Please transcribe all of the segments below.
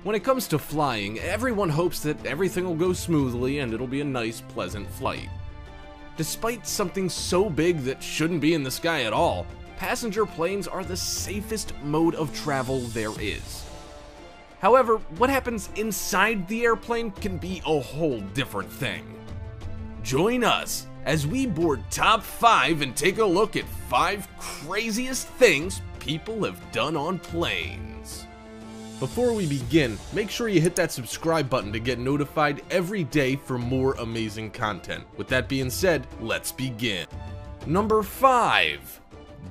When it comes to flying, everyone hopes that everything will go smoothly and it'll be a nice, pleasant flight. Despite something so big that shouldn't be in the sky at all, passenger planes are the safest mode of travel there is. However, what happens inside the airplane can be a whole different thing. Join us as we board Top 5 and take a look at 5 craziest things people have done on planes. Before we begin, make sure you hit that subscribe button to get notified every day for more amazing content. With that being said, let's begin. Number 5.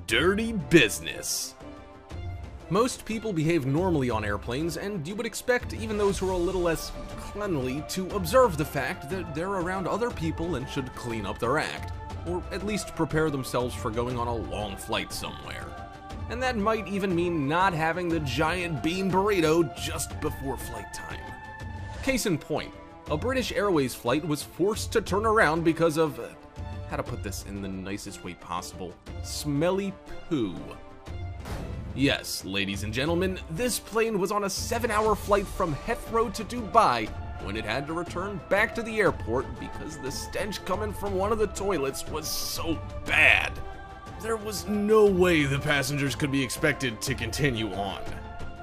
Dirty business. Most people behave normally on airplanes, and you would expect even those who are a little less cleanly to observe the fact that they're around other people and should clean up their act, or at least prepare themselves for going on a long flight somewhere. And that might even mean not having the giant bean burrito just before flight time. Case in point, a British Airways flight was forced to turn around because of, how to put this in the nicest way possible, smelly poo. Yes, ladies and gentlemen, this plane was on a 7-hour flight from Heathrow to Dubai when it had to return back to the airport because the stench coming from one of the toilets was so bad. There was no way the passengers could be expected to continue on.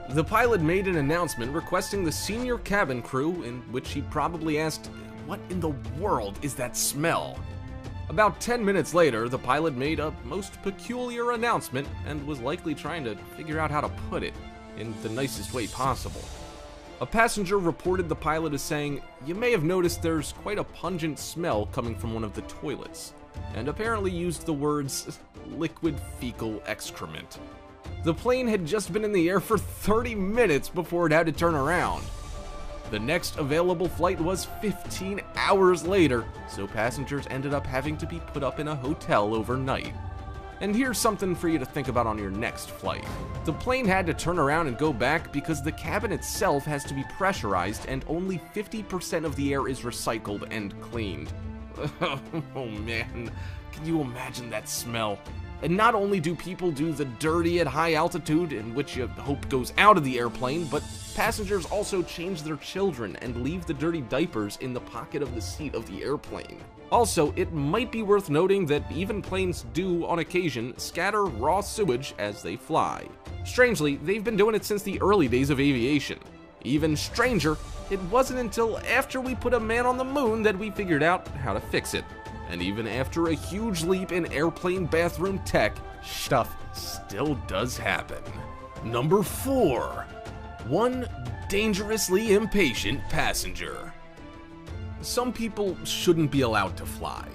The pilot made an announcement requesting the senior cabin crew, in which he probably asked, "What in the world is that smell?" About 10 minutes later, the pilot made a most peculiar announcement and was likely trying to figure out how to put it in the nicest way possible. A passenger reported the pilot as saying, "You may have noticed there's quite a pungent smell coming from one of the toilets," and apparently used the words liquid fecal excrement. The plane had just been in the air for 30 minutes before it had to turn around. The next available flight was 15 hours later, so passengers ended up having to be put up in a hotel overnight. And here's something for you to think about on your next flight. The plane had to turn around and go back because the cabin itself has to be pressurized and only 50% of the air is recycled and cleaned. Oh man, can you imagine that smell? And not only do people do the dirty at high altitude, in which you hope goes out of the airplane, but passengers also change their children and leave the dirty diapers in the pocket of the seat of the airplane. Also, it might be worth noting that even planes do, on occasion, scatter raw sewage as they fly. Strangely, they've been doing it since the early days of aviation. Even stranger, it wasn't until after we put a man on the moon that we figured out how to fix it. And even after a huge leap in airplane bathroom tech, stuff still does happen. Number 4. One dangerously impatient passenger. Some people shouldn't be allowed to fly.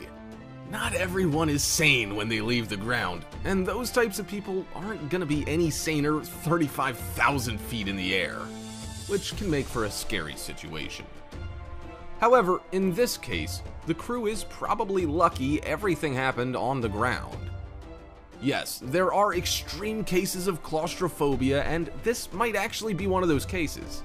Not everyone is sane when they leave the ground, and those types of people aren't gonna be any saner 35,000 feet in the air, which can make for a scary situation. However, in this case, the crew is probably lucky everything happened on the ground. Yes, there are extreme cases of claustrophobia, and this might actually be one of those cases.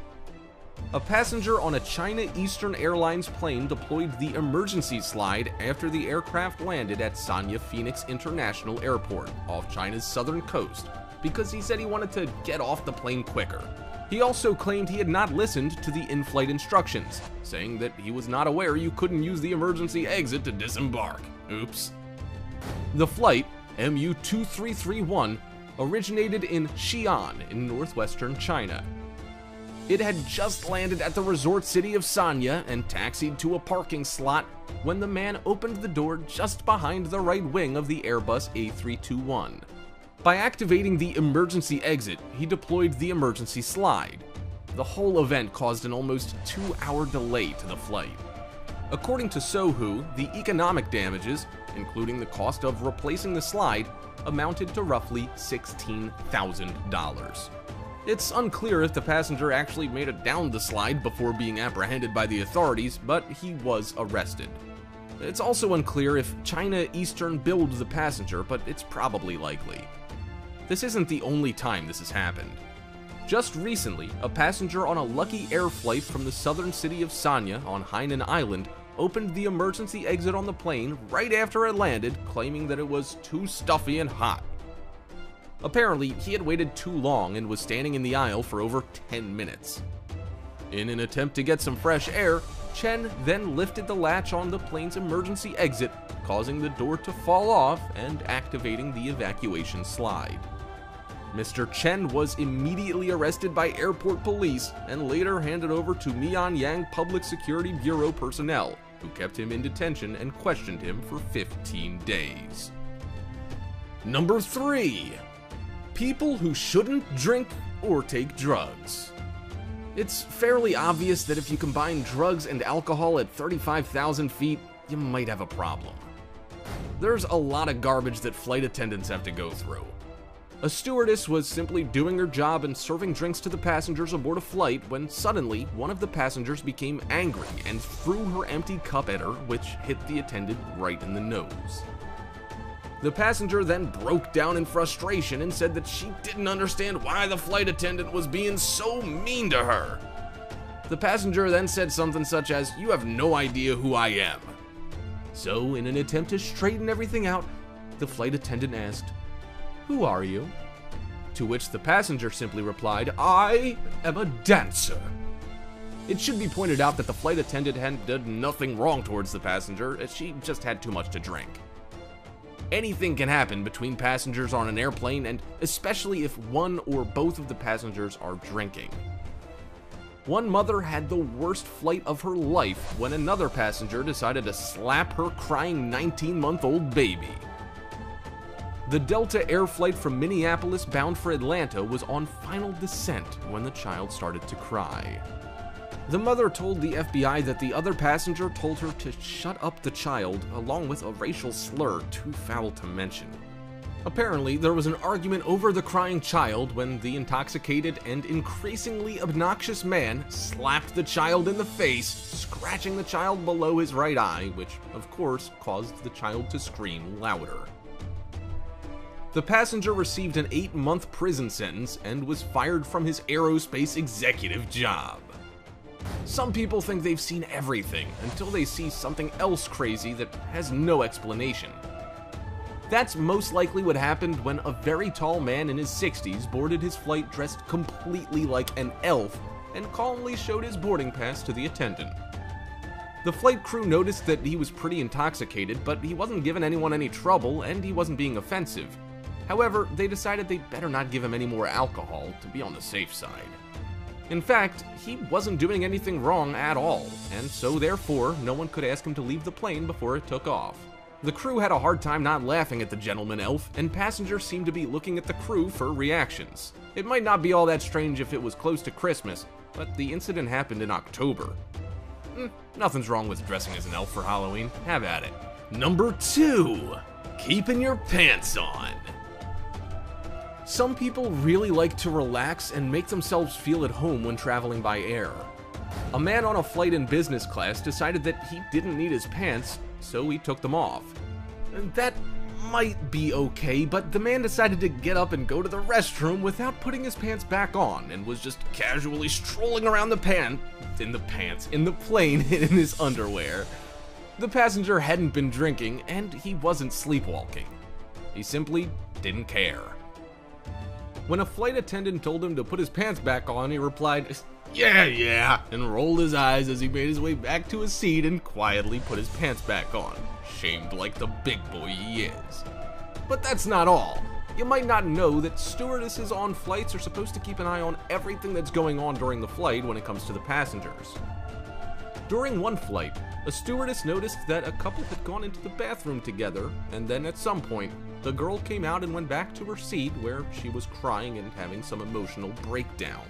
A passenger on a China Eastern Airlines plane deployed the emergency slide after the aircraft landed at Sanya Phoenix International Airport off China's southern coast because he said he wanted to get off the plane quicker. He also claimed he had not listened to the in-flight instructions, saying that he was not aware you couldn't use the emergency exit to disembark. Oops. The flight, MU-2331, originated in Xi'an in northwestern China. It had just landed at the resort city of Sanya and taxied to a parking slot when the man opened the door just behind the right wing of the Airbus A321. By activating the emergency exit, he deployed the emergency slide. The whole event caused an almost 2-hour delay to the flight. According to Sohu, the economic damages, including the cost of replacing the slide, amounted to roughly $16,000. It's unclear if the passenger actually made it down the slide before being apprehended by the authorities, but he was arrested. It's also unclear if China Eastern billed the passenger, but it's probably likely. This isn't the only time this has happened. Just recently, a passenger on a Lucky Air flight from the southern city of Sanya on Hainan Island opened the emergency exit on the plane right after it landed, claiming that it was too stuffy and hot. Apparently, he had waited too long and was standing in the aisle for over 10 minutes. In an attempt to get some fresh air, Chen then lifted the latch on the plane's emergency exit, causing the door to fall off and activating the evacuation slide. Mr. Chen was immediately arrested by airport police and later handed over to Mianyang Public Security Bureau personnel, who kept him in detention and questioned him for 15 days. Number 3. People who shouldn't drink or take drugs. It's fairly obvious that if you combine drugs and alcohol at 35,000 feet, you might have a problem. There's a lot of garbage that flight attendants have to go through. A stewardess was simply doing her job and serving drinks to the passengers aboard a flight when suddenly one of the passengers became angry and threw her empty cup at her, which hit the attendant right in the nose. The passenger then broke down in frustration and said that she didn't understand why the flight attendant was being so mean to her. The passenger then said something such as, "You have no idea who I am." So, in an attempt to straighten everything out, the flight attendant asked, "Who are you?" To which the passenger simply replied, "I am a dancer." It should be pointed out that the flight attendant had done nothing wrong towards the passenger, as she just had too much to drink. Anything can happen between passengers on an airplane, and especially if one or both of the passengers are drinking. One mother had the worst flight of her life when another passenger decided to slap her crying 19-month-old baby. The Delta Air flight from Minneapolis bound for Atlanta was on final descent when the child started to cry. The mother told the FBI that the other passenger told her to shut up the child, along with a racial slur too foul to mention. Apparently, there was an argument over the crying child when the intoxicated and increasingly obnoxious man slapped the child in the face, scratching the child below his right eye, which, of course, caused the child to scream louder. The passenger received an 8-month prison sentence and was fired from his aerospace executive job. Some people think they've seen everything until they see something else crazy that has no explanation. That's most likely what happened when a very tall man in his 60s boarded his flight dressed completely like an elf and calmly showed his boarding pass to the attendant. The flight crew noticed that he was pretty intoxicated, but he wasn't giving anyone any trouble and he wasn't being offensive. However, they decided they'd better not give him any more alcohol to be on the safe side. In fact, he wasn't doing anything wrong at all, and so therefore, no one could ask him to leave the plane before it took off. The crew had a hard time not laughing at the gentleman elf, and passengers seemed to be looking at the crew for reactions. It might not be all that strange if it was close to Christmas, but the incident happened in October. Nothing's wrong with dressing as an elf for Halloween. Have at it. Number 2. Keeping your pants on. Some people really like to relax and make themselves feel at home when traveling by air. A man on a flight in business class decided that he didn't need his pants, so he took them off. And that might be okay, but the man decided to get up and go to the restroom without putting his pants back on and was just casually strolling around the plane in his underwear. The passenger hadn't been drinking and he wasn't sleepwalking. He simply didn't care. When a flight attendant told him to put his pants back on, he replied, yeah, and rolled his eyes as he made his way back to his seat and quietly put his pants back on, shamed like the big boy he is. But that's not all. You might not know that stewardesses on flights are supposed to keep an eye on everything that's going on during the flight when it comes to the passengers. During one flight, a stewardess noticed that a couple had gone into the bathroom together, and then at some point, the girl came out and went back to her seat where she was crying and having some emotional breakdown.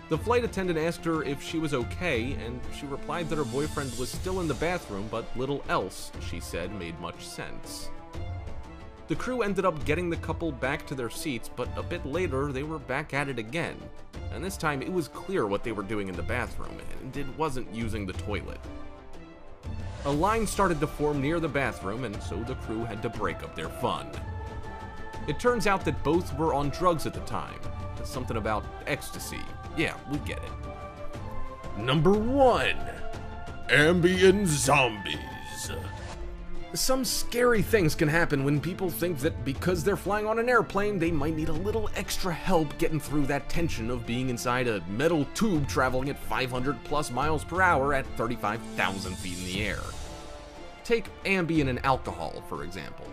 The flight attendant asked her if she was okay, and she replied that her boyfriend was still in the bathroom, but little else, she said, made much sense. The crew ended up getting the couple back to their seats, but a bit later they were back at it again, and this time it was clear what they were doing in the bathroom, and it wasn't using the toilet. A line started to form near the bathroom, and so the crew had to break up their fun. It turns out that both were on drugs at the time. Something about ecstasy. Yeah, we get it. Number 1. Ambient zombies. Some scary things can happen when people think that because they're flying on an airplane, they might need a little extra help getting through that tension of being inside a metal tube traveling at 500 plus miles per hour at 35,000 feet in the air. Take Ambien and alcohol, for example.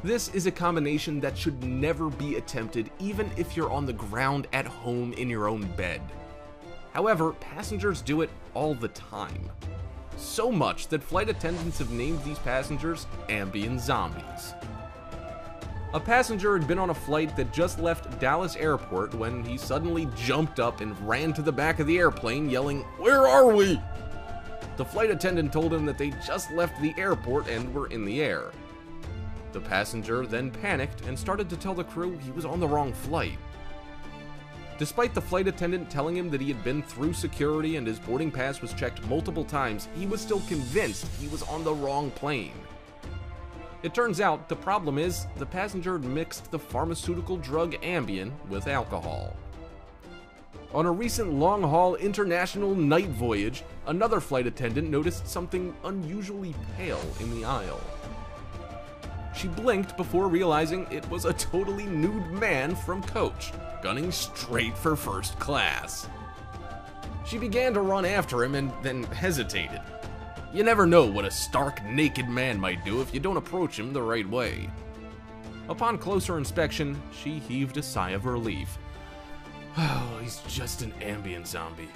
This is a combination that should never be attempted, even if you're on the ground at home in your own bed. However, passengers do it all the time. So much that flight attendants have named these passengers Ambien zombies. A passenger had been on a flight that just left Dallas Airport when he suddenly jumped up and ran to the back of the airplane yelling, "Where are we?" The flight attendant told him that they just left the airport and were in the air. The passenger then panicked and started to tell the crew he was on the wrong flight. Despite the flight attendant telling him that he had been through security and his boarding pass was checked multiple times, he was still convinced he was on the wrong plane. It turns out the problem is the passenger had mixed the pharmaceutical drug Ambien with alcohol. On a recent long-haul international night voyage, another flight attendant noticed something unusually pale in the aisle. She blinked before realizing it was a totally nude man from coach, gunning straight for first class. She began to run after him and then hesitated. You never know what a stark naked man might do if you don't approach him the right way. Upon closer inspection, she heaved a sigh of relief. Oh, he's just an Ambien zombie.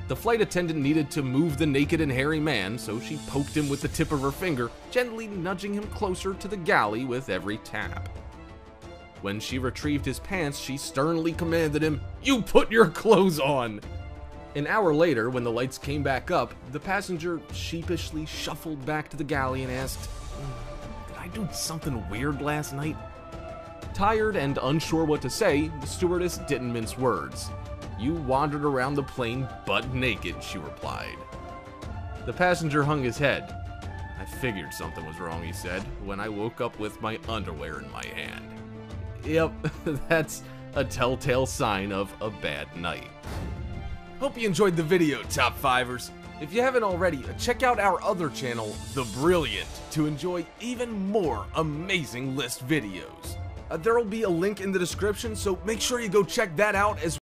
The flight attendant needed to move the naked and hairy man, so she poked him with the tip of her finger, gently nudging him closer to the galley with every tap. When she retrieved his pants, she sternly commanded him, "You put your clothes on!" An hour later, when the lights came back up, the passenger sheepishly shuffled back to the galley and asked, "Did I do something weird last night?" Tired and unsure what to say, the stewardess didn't mince words. "You wandered around the plane butt naked," she replied. The passenger hung his head. "I figured something was wrong," he said, "when I woke up with my underwear in my hand." Yep, that's a telltale sign of a bad night. Hope you enjoyed the video, Top 5ers. If you haven't already, check out our other channel, The Brilliant, to enjoy even more amazing list videos. There will be a link in the description, so make sure you go check that out as well.